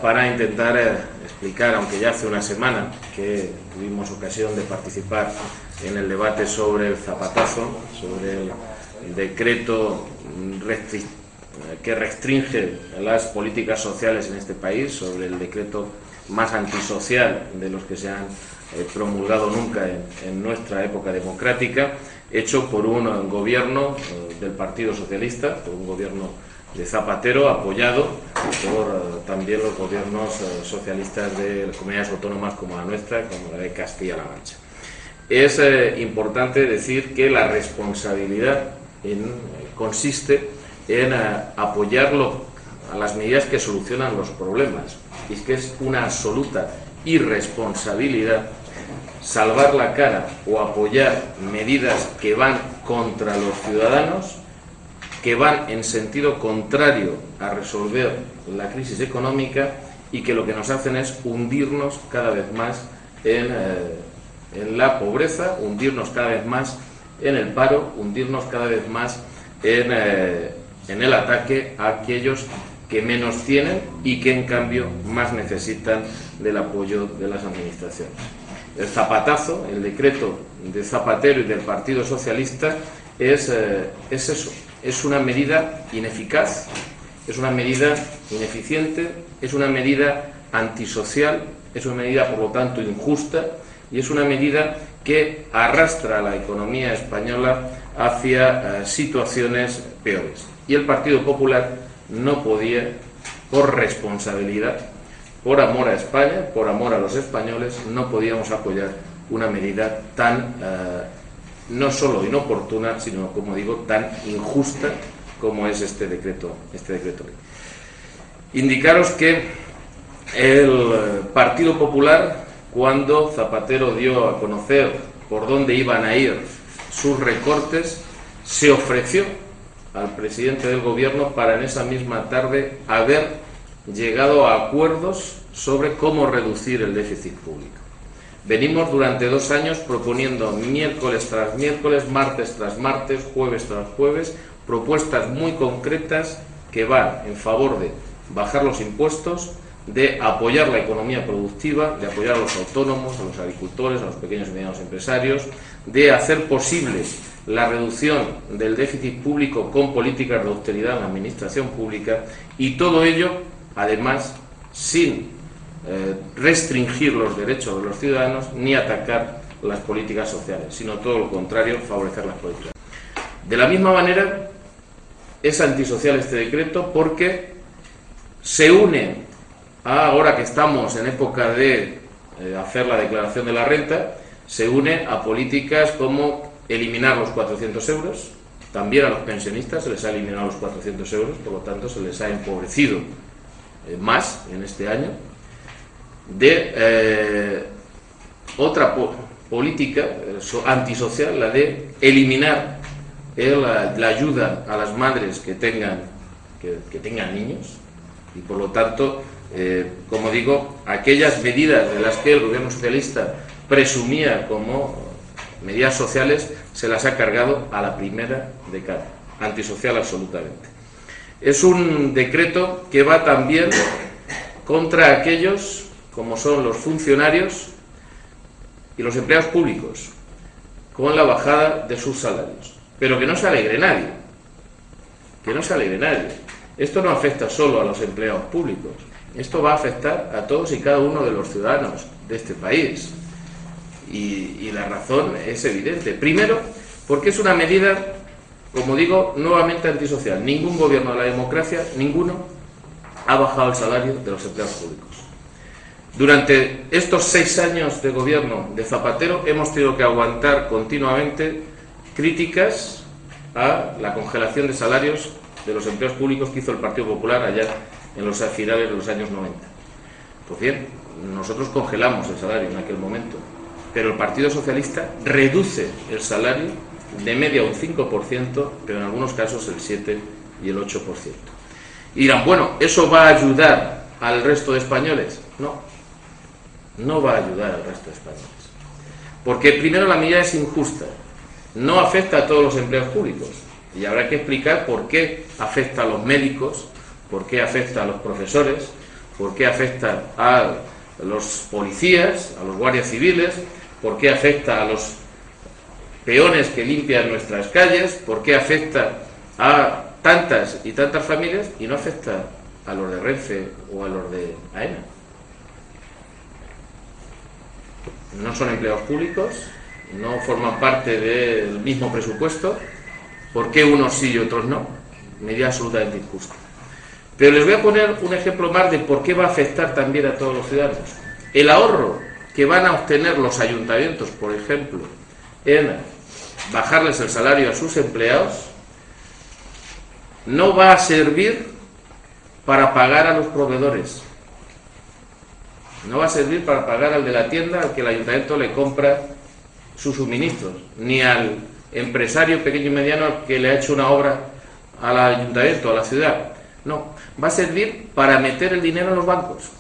para intentar explicar, aunque ya hace una semana que tuvimos ocasión de participar en el debate sobre el zapatazo, sobre el decreto que restringe las políticas sociales en este país, sobre el decreto más antisocial de los que se han promulgado nunca en nuestra época democrática, hecho por un gobierno del Partido Socialista, por un gobierno de Zapatero, apoyado por también los gobiernos socialistas de comunidades autónomas como la nuestra, como la de Castilla-La Mancha. Es importante decir que la responsabilidad consiste en apoyarlo a las medidas que solucionan los problemas, y es que es una absoluta irresponsabilidad salvar la cara o apoyar medidas que van contra los ciudadanos, que van en sentido contrario a resolver la crisis económica y que lo que nos hacen es hundirnos cada vez más en la pobreza, hundirnos cada vez más en el paro, hundirnos cada vez más en el ataque a aquellos que menos tienen y que en cambio más necesitan del apoyo de las administraciones. El zapatazo, el decreto de Zapatero y del Partido Socialista es eso, es una medida ineficaz, es una medida ineficiente, es una medida antisocial, es una medida por lo tanto injusta y es una medida que arrastra a la economía española hacia situaciones peores. Y el Partido Popular no podía, por responsabilidad, por amor a España, por amor a los españoles, no podíamos apoyar una medida tan, no solo inoportuna, sino, como digo, tan injusta como es este decreto ley. Indicaros que el Partido Popular, cuando Zapatero dio a conocer por dónde iban a ir sus recortes, se ofreció al presidente del gobierno para en esa misma tarde haber llegado a acuerdos sobre cómo reducir el déficit público. Venimos durante 2 años proponiendo miércoles tras miércoles, martes tras martes, jueves tras jueves, propuestas muy concretas que van en favor de bajar los impuestos, de apoyar la economía productiva, de apoyar a los autónomos, a los agricultores, a los pequeños y medianos empresarios, de hacer posible la reducción del déficit público con políticas de austeridad en la administración pública, y todo ello, además, sin restringir los derechos de los ciudadanos ni atacar las políticas sociales, sino todo lo contrario, favorecer las políticas. De la misma manera, es antisocial este decreto porque se une ahora que estamos en época de hacer la declaración de la renta, se une a políticas como eliminar los 400 euros, también a los pensionistas se les ha eliminado los 400 euros, por lo tanto se les ha empobrecido más en este año, de otra política antisocial, la de eliminar la ayuda a las madres que tengan niños, y por lo tanto, como digo, aquellas medidas de las que el gobierno socialista presumía como medidas sociales se las ha cargado a la primera de cambio, antisocial absolutamente. Es un decreto que va también contra aquellos como son los funcionarios y los empleados públicos, con la bajada de sus salarios. Pero que no se alegre nadie, que no se alegre nadie. Esto no afecta solo a los empleados públicos, esto va a afectar a todos y cada uno de los ciudadanos de este país. Y la razón es evidente. Primero, porque es una medida, como digo, nuevamente antisocial. Ningún gobierno de la democracia, ninguno, ha bajado el salario de los empleados públicos. Durante estos 6 años de gobierno de Zapatero hemos tenido que aguantar continuamente críticas a la congelación de salarios de los empleados públicos que hizo el Partido Popular allá en los finales de los años 90. Pues bien, nosotros congelamos el salario en aquel momento, pero el Partido Socialista reduce el salario de media un 5%, pero en algunos casos el 7 y el 8%. Y dirán, bueno, ¿eso va a ayudar al resto de españoles? No, no va a ayudar al resto de españoles. Porque primero la medida es injusta, no afecta a todos los empleados públicos. Y habrá que explicar por qué afecta a los médicos, por qué afecta a los profesores, ¿Por qué afecta a los policías, a los guardias civiles? ¿Por qué afecta a los peones que limpian nuestras calles? ¿Por qué afecta a tantas y tantas familias y no afecta a los de Renfe o a los de AENA? No son empleados públicos, no forman parte del mismo presupuesto. ¿Por qué unos sí y otros no? Medida absolutamente injusta. Pero les voy a poner un ejemplo más de por qué va a afectar también a todos los ciudadanos. El ahorro que van a obtener los ayuntamientos, por ejemplo, en bajarles el salario a sus empleados, no va a servir para pagar a los proveedores. No va a servir para pagar al de la tienda al que el ayuntamiento le compra sus suministros, ni al empresario pequeño y mediano al que le ha hecho una obra al ayuntamiento, a la ciudad. No, va a servir para meter el dinero en los bancos.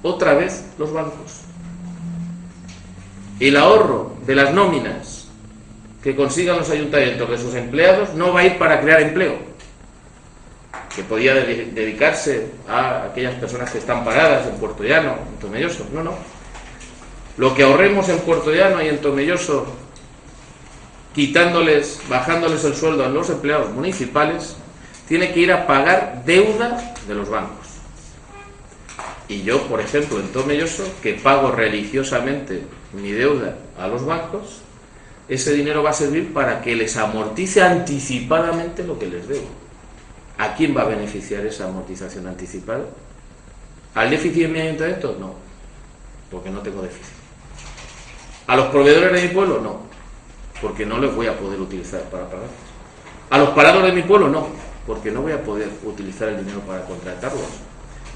Otra vez los bancos. El ahorro de las nóminas que consigan los ayuntamientos de sus empleados no va a ir para crear empleo, que podía dedicarse a aquellas personas que están paradas en Puerto Llano, en Tomelloso. No, no. Lo que ahorremos en Puerto Llano y en Tomelloso, bajándoles el sueldo a los empleados municipales, tiene que ir a pagar deuda de los bancos. Y yo, por ejemplo, en Tomelloso, que pago religiosamente mi deuda a los bancos, ese dinero va a servir para que les amortice anticipadamente lo que les debo. ¿A quién va a beneficiar esa amortización anticipada? ¿Al déficit de mi ayuntamiento? No, porque no tengo déficit. ¿A los proveedores de mi pueblo? No, porque no les voy a poder utilizar para pagar. ¿A los parados de mi pueblo? No, porque no voy a poder utilizar el dinero para contratarlos.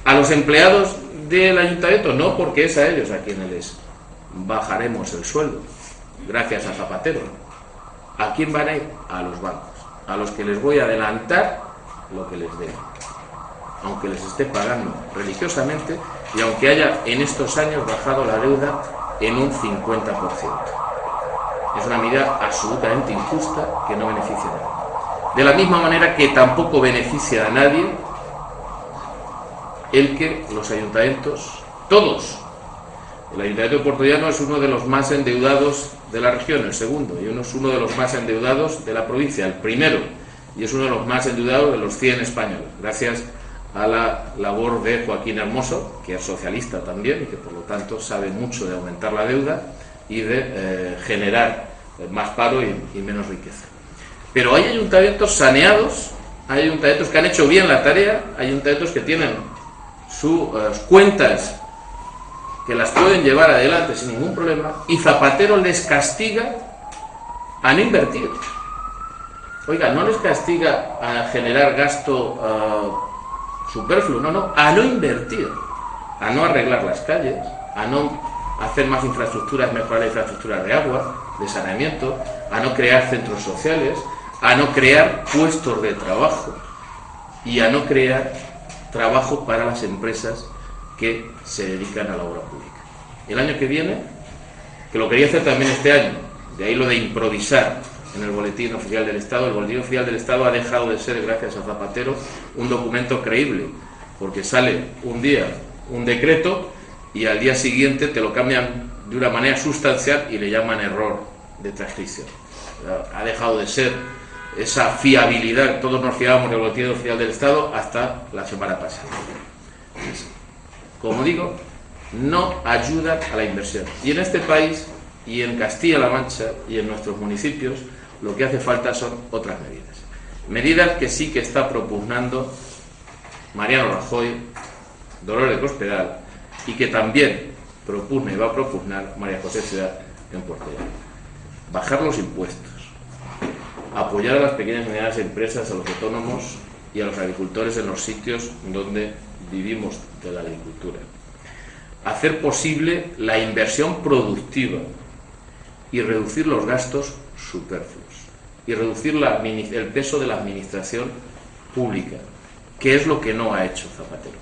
¿A los empleados del ayuntamiento? No, porque es a ellos a quienes les bajaremos el sueldo, gracias a Zapatero. ¿A quién van a ir? A los bancos, a los que les voy a adelantar lo que les debo, aunque les esté pagando religiosamente y aunque haya en estos años bajado la deuda en un 50%. Es una medida absolutamente injusta que no beneficia a nadie. De la misma manera que tampoco beneficia a nadie el que los ayuntamientos, todos, el Ayuntamiento de Puerto Llano es uno de los más endeudados de la región, el segundo, y uno es uno de los más endeudados de la provincia, el primero, y es uno de los más endeudados de los 100 españoles, gracias a la labor de Joaquín Hermoso, que es socialista también y que por lo tanto sabe mucho de aumentar la deuda y de generar más paro y menos riqueza. Pero hay ayuntamientos saneados, hay ayuntamientos que han hecho bien la tarea, hay ayuntamientos que tienen sus cuentas que las pueden llevar adelante sin ningún problema, y Zapatero les castiga a no invertir. Oiga, no les castiga a generar gasto superfluo, no, a no invertir, a no arreglar las calles, a no hacer más infraestructuras, mejorar la infraestructura de agua, de saneamiento, a no crear centros sociales, a no crear puestos de trabajo y a no crear trabajo para las empresas que se dedican a la obra pública. El año que viene, que lo quería hacer también este año, de ahí lo de improvisar en el Boletín Oficial del Estado. El Boletín Oficial del Estado ha dejado de ser, gracias a Zapatero, un documento creíble, porque sale un día un decreto y al día siguiente te lo cambian de una manera sustancial y le llaman error de transcripción. Ha dejado de ser esa fiabilidad, todos nos fiábamos del Boletín Oficial del Estado hasta la semana pasada. Como digo, no ayuda a la inversión. Y en este país, y en Castilla-La Mancha, y en nuestros municipios, lo que hace falta son otras medidas. Medidas que sí que está propugnando Mariano Rajoy, Dolores Cospedal, y que también propugna y va a propugnar María José Ciudad en Puerto Llano. Bajar los impuestos, apoyar a las pequeñas y medianas empresas, a los autónomos y a los agricultores en los sitios donde vivimos de la agricultura. Hacer posible la inversión productiva y reducir los gastos superfluos y reducir el peso de la administración pública, que es lo que no ha hecho Zapatero.